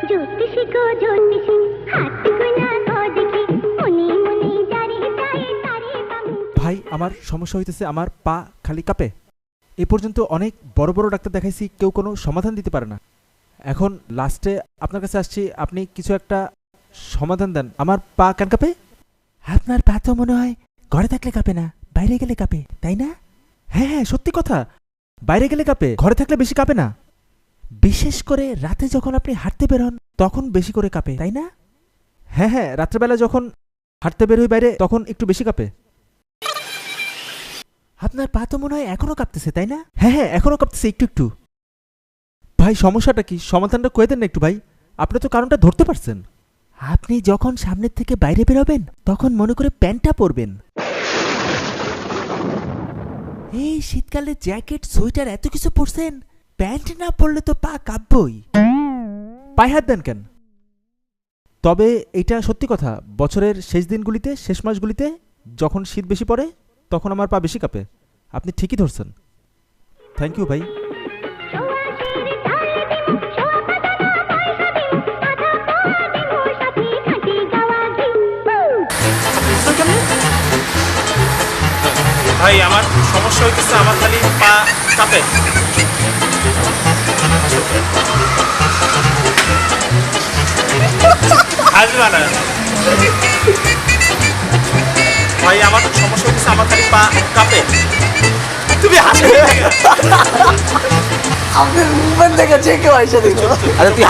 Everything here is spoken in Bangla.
জ্যোতিষী গো জ্যোতিষী হাত গোনা গো দেখি মনে মনে যারে যায় তারে পামু। ভাই আমার সমস্যা হইতেছে, আমার পা খালি কাঁপে। এ পর্যন্ত অনেক বড় বড় ডাক্তার দেখাইছি, কেউ কোনো সমাধান দিতে পারে না। এখন লাস্টে আপনার কাছে আসছি, আপনি কিছু একটা সমাধান দেন। আমার পা কেন কাঁপে? আপনার পা তো মনে হয় ঘরে থাকলে কাঁপে না, বাইরে গেলে কাঁপে, তাই না? হ্যাঁ হ্যাঁ, সত্যি কথা, বাইরে গেলে কাঁপে, ঘরে থাকলে বেশি কাঁপে না। বিশেষ করে রাতে যখন আপনি হাঁটতে বের হন তখন বেশি করে কাঁপে, তাই না? হ্যাঁ হ্যাঁ, রাত্রেবেলা যখন হাঁটতে বের হই বাইরে তখন একটু বেশি কাঁপে। আপনার পা তো মনে হয় এখনো কাঁপতেছে, তাই না? হ্যাঁ হ্যাঁ, এখনো কাঁপতেছে একটু একটু। ভাই সমস্যাটা কি, সমাধানটা কয়ে দেন না একটু ভাই, আপনি তো কারণটা ধরতে পারছেন। আপনি যখন সামনের থেকে বাইরে বেরোবেন তখন মনে করে প্যান্টটা পরবেন। এই শীতকালে জ্যাকেট সোয়েটার এত কিছু পরছেন, প্যান্ট না পরলে তো পা কাঁপবই। পায়ে হাত দেন কেন? তবে এটা সত্যি কথা, বছরের শেষ দিনগুলিতে, শেষ মাসগুলিতে যখন শীত বেশি পড়ে তখন আমার পা বেশি কাঁপে। আপনি ঠিকই ধরছেন। থ্যাংক ইউ ভাই। সোয়াশের তালে দিমু সোয়া পাতানা পয়সা দিমু আধা পোয়া দিমু সাথে খাঁটি গাওয়া ঘি। ভাই আমার সমস্যা হইতেছে, আমার খালি পা কাঁপে। হাসবা না ভাই, আমার সমস্যা হইতেছে, আমার খালি পা কাঁপে। তুমি হাসবে আপনার মুভমেন্ট দেখে যে কেউ এসে দিল। আরে তুই